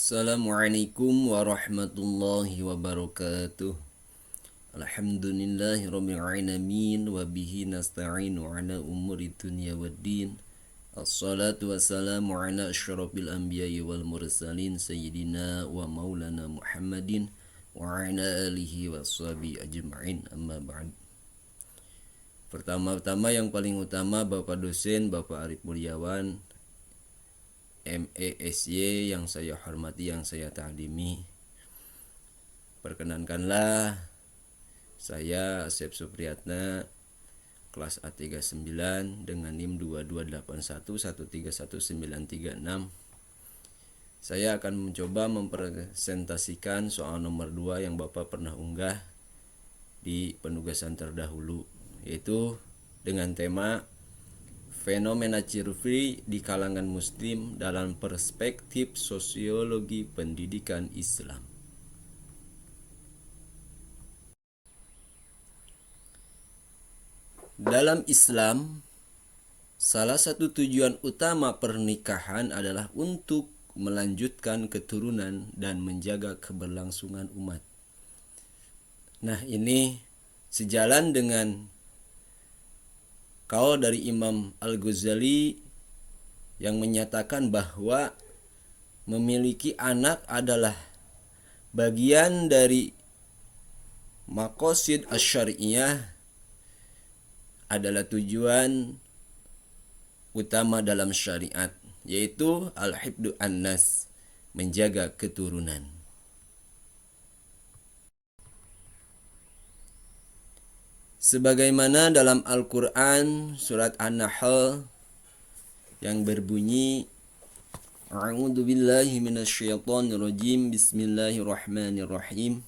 Assalamualaikum warahmatullahi wabarakatuh. Alhamdulillahi rabbil alamin wa bihi nasta'inu ala umuri dunya waddin. Assalatu wassalamu ala asyrafil anbiya'i wal mursalin sayyidina wa maulana Muhammadin wa ala alihi wa sahbihi ajma'in, amma ba'd. Pertama-tama yang paling utama Bapak dosen, Bapak Arif Mulyawan, MESY yang saya hormati, yang saya ta'dimi. Perkenankanlah saya Asep Supriyatna, kelas A39 dengan NIM 2281131936. Saya akan mencoba mempresentasikan soal nomor 2 yang Bapak pernah unggah di penugasan terdahulu, yaitu dengan tema fenomena child free di kalangan muslim dalam perspektif sosiologi pendidikan Islam. Dalam Islam, salah satu tujuan utama pernikahan adalah untuk melanjutkan keturunan dan menjaga keberlangsungan umat. Nah, ini sejalan dengan kaul dari Imam Al-Ghazali yang menyatakan bahwa memiliki anak adalah bagian dari maqasid asy-syar'iyyah, adalah tujuan utama dalam syariat, yaitu al-hifdu an-nas, menjaga keturunan. Sebagaimana dalam Al-Quran surat An-Nahl yang berbunyi, A'udzu billahi minasyaitonir rajim, bismillahirrahmanirrahim.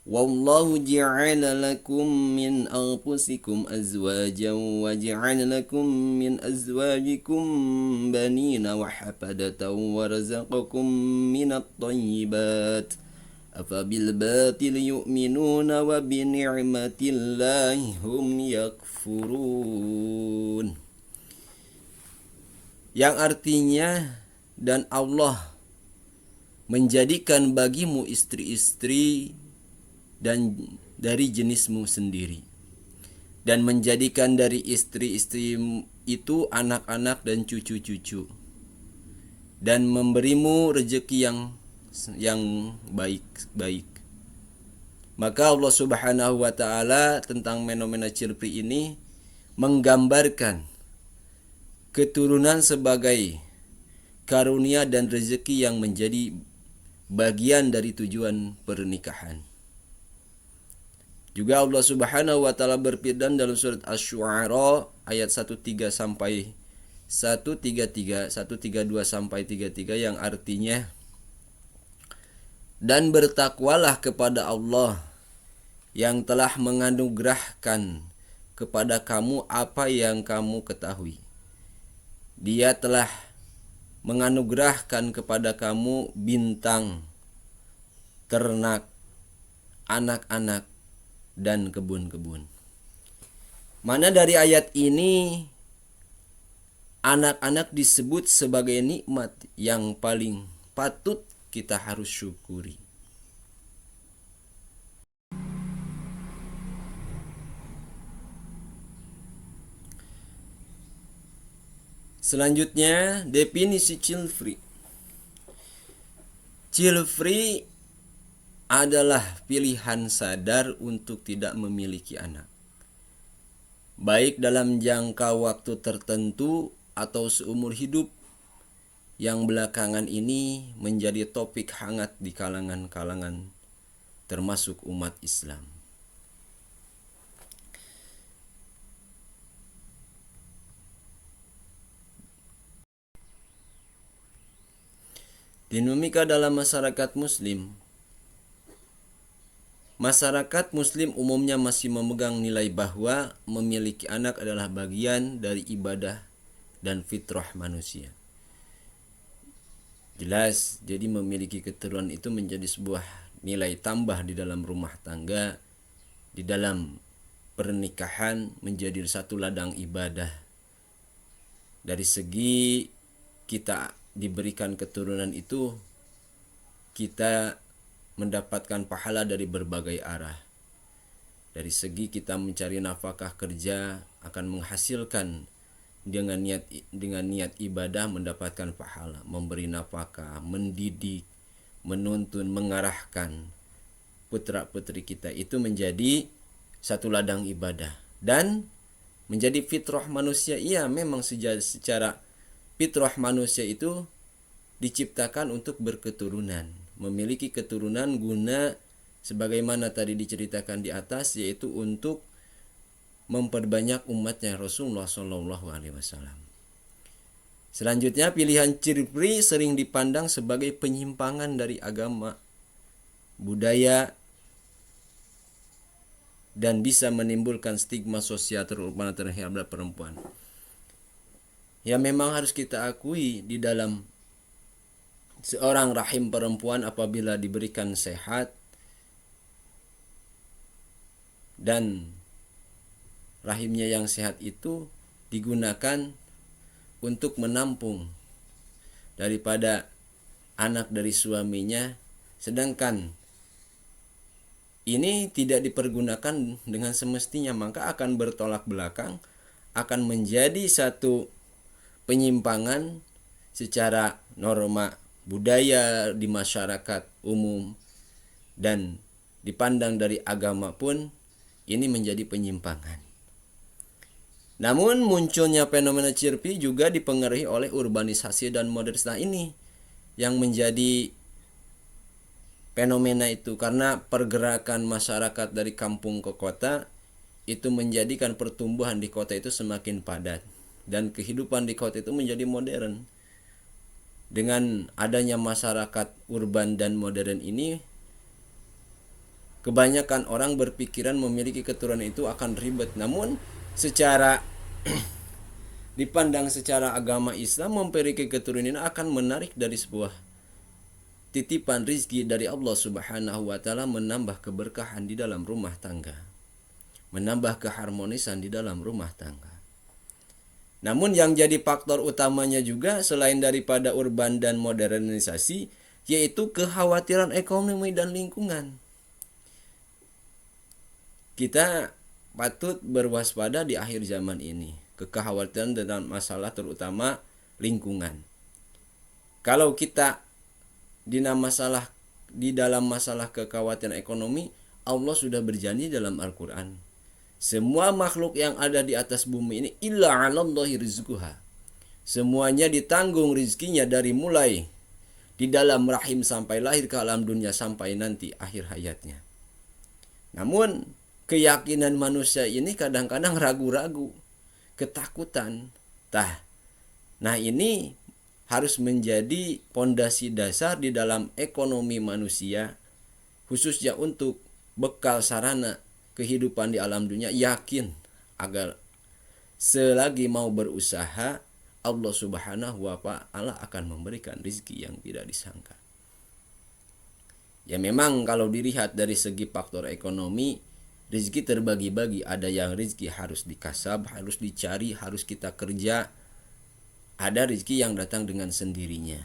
Wallahu ja'ala lakum min anfusikum azwajan wa ja'ala lakum min azwajikum banina wa hafadatan wa razaqakum minat thayyibat. Afabil batil yu'minuna wa bi ni'matillahi hum yakfurun. Yang artinya, dan Allah menjadikan bagimu istri-istri dan dari jenismu sendiri, dan menjadikan dari istri-istri itu anak-anak dan cucu-cucu, dan memberimu rezeki yang baik-baik. Maka Allah Subhanahu wa taala tentang fenomena child free ini menggambarkan keturunan sebagai karunia dan rezeki yang menjadi bagian dari tujuan pernikahan. Juga Allah Subhanahu wa taala berfirman dalam surat Asy-Syu'ara ayat 13 sampai 132 sampai 33 yang artinya, dan bertakwalah kepada Allah yang telah menganugerahkan kepada kamu apa yang kamu ketahui. Dia telah menganugerahkan kepada kamu bintang, ternak, anak-anak, dan kebun-kebun. Mana dari ayat ini anak-anak disebut sebagai nikmat yang paling patut kita harus syukuri. Selanjutnya, definisi child free. Child free adalah pilihan sadar untuk tidak memiliki anak, baik dalam jangka waktu tertentu atau seumur hidup, yang belakangan ini menjadi topik hangat di kalangan termasuk umat Islam. Dinamika dalam masyarakat muslim. Masyarakat muslim umumnya masih memegang nilai bahwa memiliki anak adalah bagian dari ibadah dan fitrah manusia. Jelas, jadi memiliki keturunan itu menjadi sebuah nilai tambah di dalam rumah tangga, di dalam pernikahan menjadi satu ladang ibadah. Dari segi kita diberikan keturunan itu kita mendapatkan pahala dari berbagai arah. Dari segi kita mencari nafkah kerja akan menghasilkan dengan niat ibadah mendapatkan pahala, memberi nafkah, mendidik, menuntun, mengarahkan putra-putri kita itu menjadi satu ladang ibadah dan menjadi fitrah manusia. Iya, memang secara fitrah manusia itu diciptakan untuk berketurunan, memiliki keturunan guna sebagaimana tadi diceritakan di atas, yaitu untuk memperbanyak umatnya Rasulullah Shallallahu Alaihi Wasallam. Selanjutnya, pilihan Chirpri sering dipandang sebagai penyimpangan dari agama, budaya, dan bisa menimbulkan stigma sosial terutama terhadap perempuan. Ya, memang harus kita akui di dalam seorang rahim perempuan apabila diberikan sehat dan rahimnya yang sehat itu digunakan untuk menampung daripada anak dari suaminya, sedangkan ini tidak dipergunakan dengan semestinya, maka akan bertolak belakang, akan menjadi satu penyimpangan secara norma budaya di masyarakat umum dan dipandang dari agama pun ini menjadi penyimpangan. Namun munculnya fenomena Chirpri juga dipengaruhi oleh urbanisasi dan modernisasi ini yang menjadi fenomena itu, karena pergerakan masyarakat dari kampung ke kota itu menjadikan pertumbuhan di kota itu semakin padat dan kehidupan di kota itu menjadi modern. Dengan adanya masyarakat urban dan modern ini, kebanyakan orang berpikiran memiliki keturunan itu akan ribet. Namun secara dipandang secara agama Islam, memiliki keturunan akan menarik dari sebuah titipan rizki dari Allah Subhanahu wa Ta'ala, menambah keberkahan di dalam rumah tangga, menambah keharmonisan di dalam rumah tangga. Namun yang jadi faktor utamanya juga selain daripada urban dan modernisasi, yaitu kekhawatiran ekonomi dan lingkungan. Kita patut berwaspada di akhir zaman ini, kekhawatiran tentang masalah terutama lingkungan. Kalau kita di dalam masalah kekhawatiran ekonomi, Allah sudah berjanji dalam Al-Quran, semua makhluk yang ada di atas bumi ini illa 'alallahi rizquha, semuanya ditanggung rizkinya dari mulai di dalam rahim sampai lahir ke alam dunia sampai nanti akhir hayatnya. Namun keyakinan manusia ini kadang-kadang ragu-ragu, ketakutan. Nah ini harus menjadi pondasi dasar di dalam ekonomi manusia, khususnya untuk bekal sarana kehidupan di alam dunia. Yakin agar selagi mau berusaha, Allah Subhanahu wa Ta'ala akan memberikan rezeki yang tidak disangka. Ya memang kalau dilihat dari segi faktor ekonomi, rezeki terbagi-bagi. Ada yang rezeki harus dikasab, harus dicari, harus kita kerja. Ada rezeki yang datang dengan sendirinya.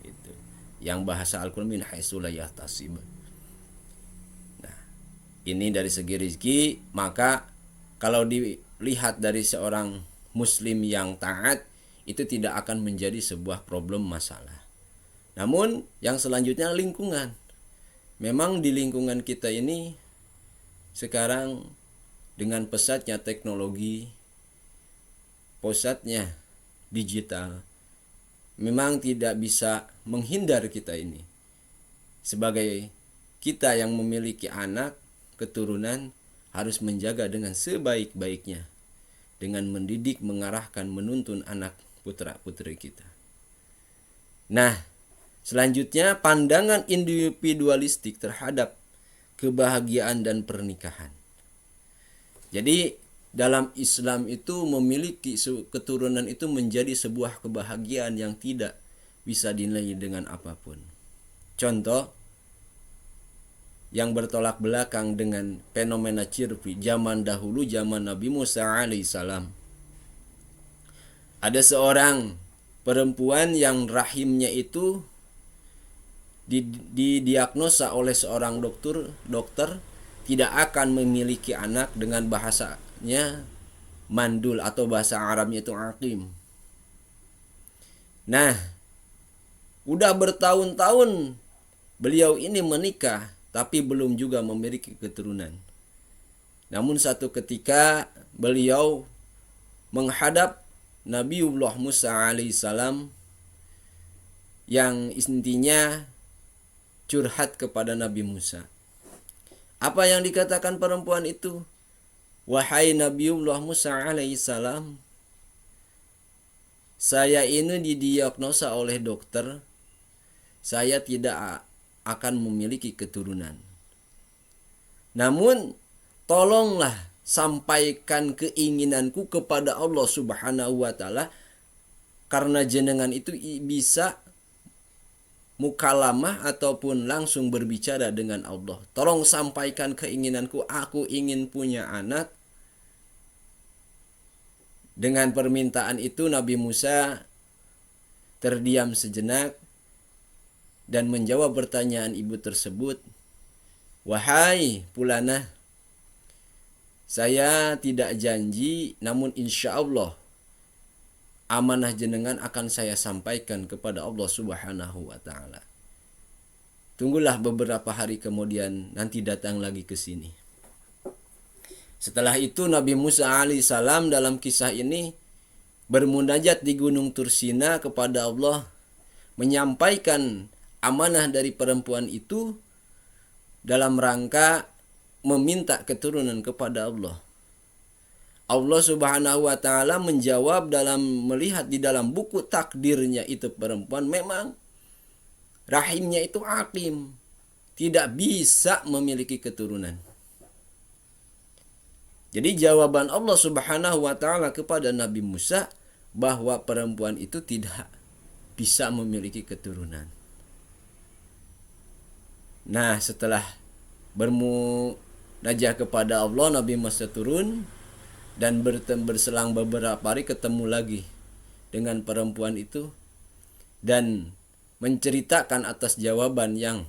Itu. Yang bahasa Al-Quran min haitsu la yahtasib. Nah, ini dari segi rezeki, maka kalau dilihat dari seorang muslim yang taat, itu tidak akan menjadi sebuah problem masalah. Namun yang selanjutnya lingkungan. Memang di lingkungan kita ini sekarang dengan pesatnya teknologi, pesatnya digital, memang tidak bisa menghindar kita ini. Sebagai kita yang memiliki anak, keturunan, harus menjaga dengan sebaik-baiknya, dengan mendidik, mengarahkan, menuntun anak putra-putri kita. Nah, selanjutnya pandangan individualistik terhadap kebahagiaan dan pernikahan. Jadi dalam Islam itu memiliki keturunan itu menjadi sebuah kebahagiaan yang tidak bisa dinilai dengan apapun. Contoh yang bertolak belakang dengan fenomena Chirpri zaman dahulu, zaman Nabi Musa alaihissalam. Ada seorang perempuan yang rahimnya itu didiagnosa oleh seorang dokter tidak akan memiliki anak dengan bahasanya mandul atau bahasa Arabnya itu aqim. Nah, udah bertahun-tahun beliau ini menikah tapi belum juga memiliki keturunan. Namun satu ketika beliau menghadap Nabiullah Musa alaihissalam yang intinya curhat kepada Nabi Musa. Apa yang dikatakan perempuan itu? Wahai Nabiullah Musa alaihissalam, saya ini didiagnosa oleh dokter, saya tidak akan memiliki keturunan. Namun, tolonglah sampaikan keinginanku kepada Allah Subhanahu wa taala, karena jenengan itu bisa mukalamah ataupun langsung berbicara dengan Allah. Tolong sampaikan keinginanku, aku ingin punya anak. Dengan permintaan itu Nabi Musa terdiam sejenak dan menjawab pertanyaan ibu tersebut. Wahai Fulanah, saya tidak janji, namun insya Allah amanah jenengan akan saya sampaikan kepada Allah Subhanahu wa taala. Tunggulah beberapa hari kemudian, nanti datang lagi ke sini. Setelah itu Nabi Musa alaihissalam dalam kisah ini bermunajat di Gunung Tursina kepada Allah, menyampaikan amanah dari perempuan itu dalam rangka meminta keturunan kepada Allah. Allah Subhanahu wa taala menjawab dalam melihat di dalam buku takdirnya itu perempuan memang rahimnya itu aqim, tidak bisa memiliki keturunan. Jadi jawaban Allah Subhanahu wa taala kepada Nabi Musa bahwa perempuan itu tidak bisa memiliki keturunan. Nah, setelah bermunajah kepada Allah, Nabi Musa turun dan berselang beberapa hari ketemu lagi dengan perempuan itu dan menceritakan atas jawaban yang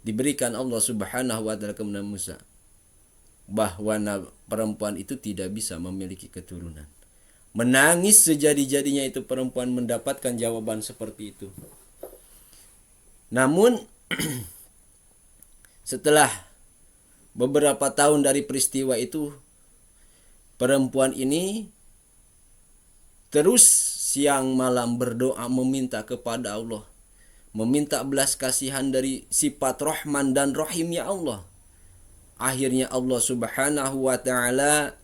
diberikan Allah Subhanahu wa taala kepada Musa, bahwa perempuan itu tidak bisa memiliki keturunan. Menangis sejadi-jadinya itu perempuan mendapatkan jawaban seperti itu. Namun setelah beberapa tahun dari peristiwa itu, perempuan ini terus siang malam berdoa meminta kepada Allah, meminta belas kasihan dari sifat Rahman dan Rahimnya Allah. Akhirnya Allah Subhanahu wa taala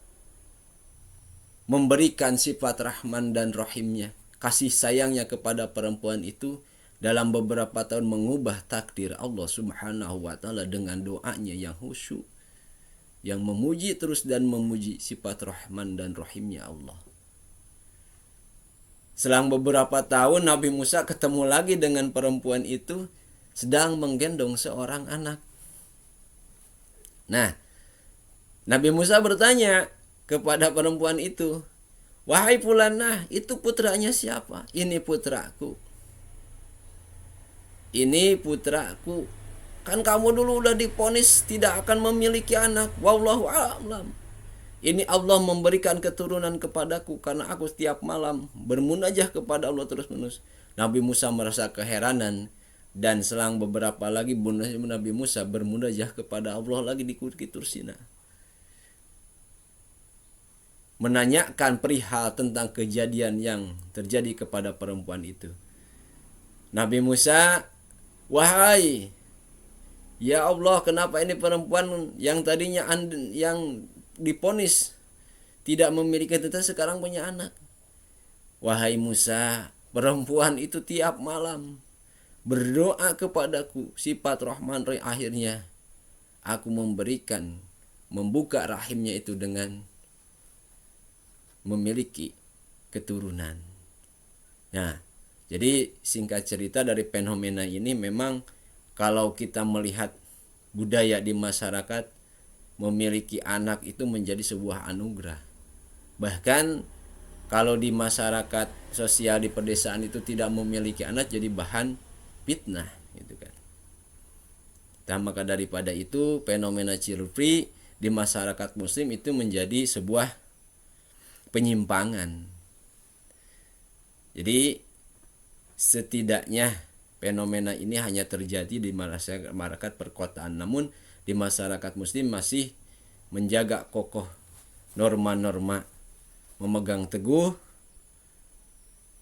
memberikan sifat Rahman dan Rahimnya, kasih sayangnya kepada perempuan itu, dalam beberapa tahun mengubah takdir Allah Subhanahu wa taala dengan doanya yang khusyuk, yang memuji terus dan memuji sifat Rahman dan Rahimnya Allah. Selang beberapa tahun Nabi Musa ketemu lagi dengan perempuan itu sedang menggendong seorang anak. Nah, Nabi Musa bertanya kepada perempuan itu, wahai Fulanah, itu putranya siapa? Ini putraku. Ini putraku. Kan kamu dulu udah divonis tidak akan memiliki anak. Wallahu a'lam. Ini Allah memberikan keturunan kepadaku karena aku setiap malam bermunajah kepada Allah terus-menerus. Nabi Musa merasa keheranan. Dan selang beberapa lagi Nabi Musa bermunajah kepada Allah lagi di Bukit Tursina, menanyakan perihal tentang kejadian yang terjadi kepada perempuan itu. Nabi Musa, wahai ya Allah, kenapa ini perempuan yang tadinya yang divonis tidak memiliki tetap sekarang punya anak? Wahai Musa, perempuan itu tiap malam berdoa kepadaku, sifat Rahman Rahim, akhirnya aku membuka rahimnya itu dengan memiliki keturunan. Nah, jadi singkat cerita dari fenomena ini memang kalau kita melihat budaya di masyarakat, memiliki anak itu menjadi sebuah anugerah. Bahkan kalau di masyarakat sosial di pedesaan itu tidak memiliki anak jadi bahan fitnah gitu kan. Nah, maka daripada itu fenomena child free di masyarakat muslim itu menjadi sebuah penyimpangan. Jadi setidaknya fenomena ini hanya terjadi di masyarakat perkotaan, namun di masyarakat muslim masih menjaga kokoh norma-norma, memegang teguh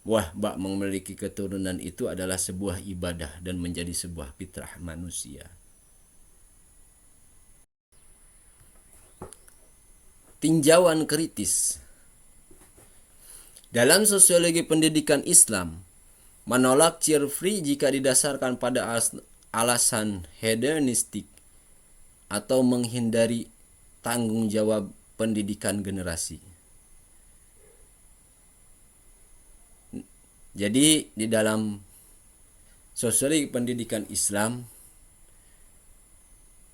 bak memiliki keturunan itu adalah sebuah ibadah dan menjadi sebuah fitrah manusia. Tinjauan kritis. Dalam sosiologi pendidikan Islam, menolak child free jika didasarkan pada alasan hedonistik atau menghindari tanggung jawab pendidikan generasi. Jadi di dalam sosiologi pendidikan Islam,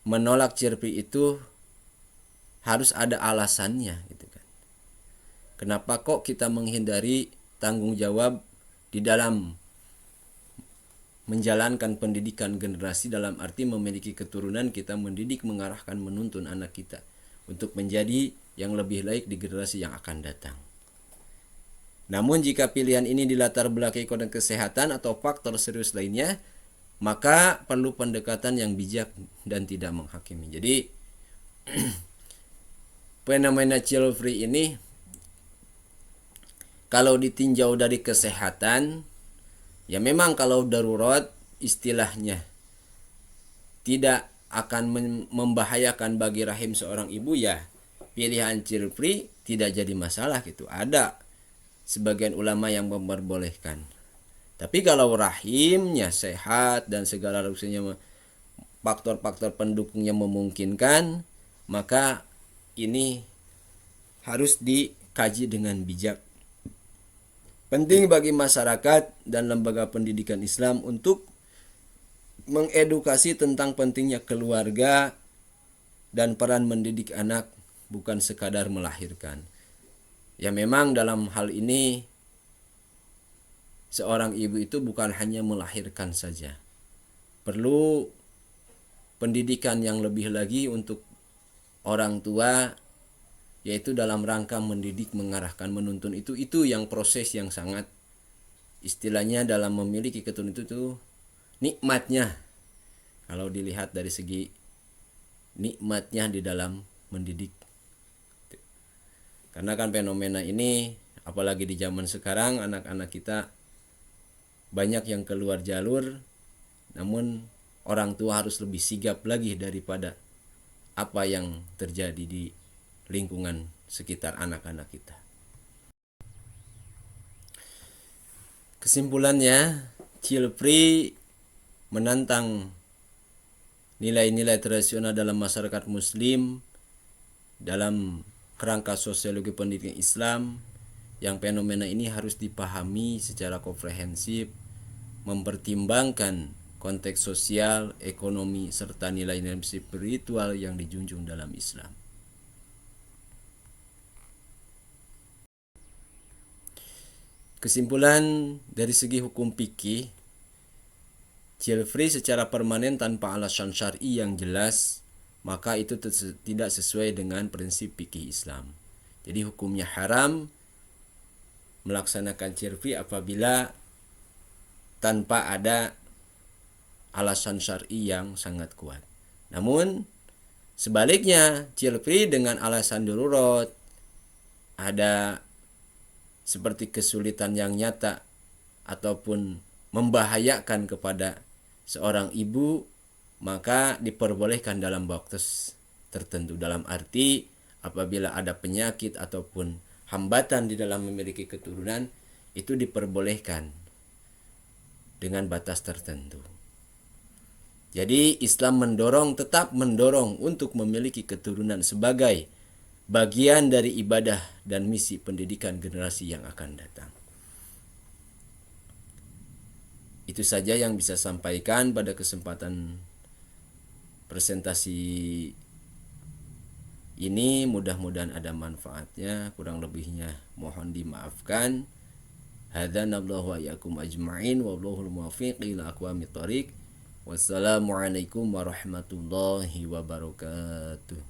menolak child free itu harus ada alasannya gitu kan. Kenapa kok kita menghindari tanggung jawab di dalam menjalankan pendidikan generasi, dalam arti memiliki keturunan, kita mendidik, mengarahkan, menuntun anak kita untuk menjadi yang lebih baik di generasi yang akan datang. Namun jika pilihan ini dilatar belakangi kode kesehatan atau faktor serius lainnya, maka perlu pendekatan yang bijak dan tidak menghakimi. Jadi fenomena child free ini kalau ditinjau dari kesehatan, ya memang kalau darurat istilahnya tidak akan membahayakan bagi rahim seorang ibu, ya pilihan child free tidak jadi masalah gitu. Ada sebagian ulama yang memperbolehkan. Tapi kalau rahimnya sehat dan segala rumusnya faktor-faktor pendukungnya memungkinkan, maka ini harus dikaji dengan bijak. Penting bagi masyarakat dan lembaga pendidikan Islam untuk mengedukasi tentang pentingnya keluarga dan peran mendidik anak, bukan sekadar melahirkan. Ya memang dalam hal ini seorang ibu itu bukan hanya melahirkan saja. Perlu pendidikan yang lebih lagi untuk orang tua, yaitu dalam rangka mendidik, mengarahkan, menuntun. Itu yang proses yang sangat, istilahnya dalam memiliki keturunan itu nikmatnya. Kalau dilihat dari segi nikmatnya di dalam mendidik. Karena kan fenomena ini, apalagi di zaman sekarang, anak-anak kita banyak yang keluar jalur, namun orang tua harus lebih sigap lagi daripada apa yang terjadi di lingkungan sekitar anak-anak kita. Kesimpulannya, child free menantang nilai-nilai tradisional dalam masyarakat muslim dalam kerangka sosiologi pendidikan Islam, yang fenomena ini harus dipahami secara komprehensif, mempertimbangkan konteks sosial, ekonomi, serta nilai-nilai spiritual yang dijunjung dalam Islam. Kesimpulan dari segi hukum fikih, child free secara permanen tanpa alasan syar'i yang jelas, maka itu tidak sesuai dengan prinsip fikih Islam. Jadi hukumnya haram melaksanakan child free apabila tanpa ada alasan syar'i yang sangat kuat. Namun sebaliknya, child free dengan alasan darurat, ada seperti kesulitan yang nyata ataupun membahayakan kepada seorang ibu, maka diperbolehkan dalam waktu tertentu. Dalam arti apabila ada penyakit ataupun hambatan di dalam memiliki keturunan, itu diperbolehkan dengan batas tertentu. Jadi Islam tetap mendorong untuk memiliki keturunan sebagai bagian dari ibadah dan misi pendidikan generasi yang akan datang. Itu saja yang bisa sampaikan pada kesempatan presentasi ini. Mudah-mudahan ada manfaatnya, kurang lebihnya mohon dimaafkan. Hadza nallahu wa iyyakum ajma'in, wallahul muwaffiq ila aqwamit thoriq. Wassalamualaikum warahmatullahi wabarakatuh.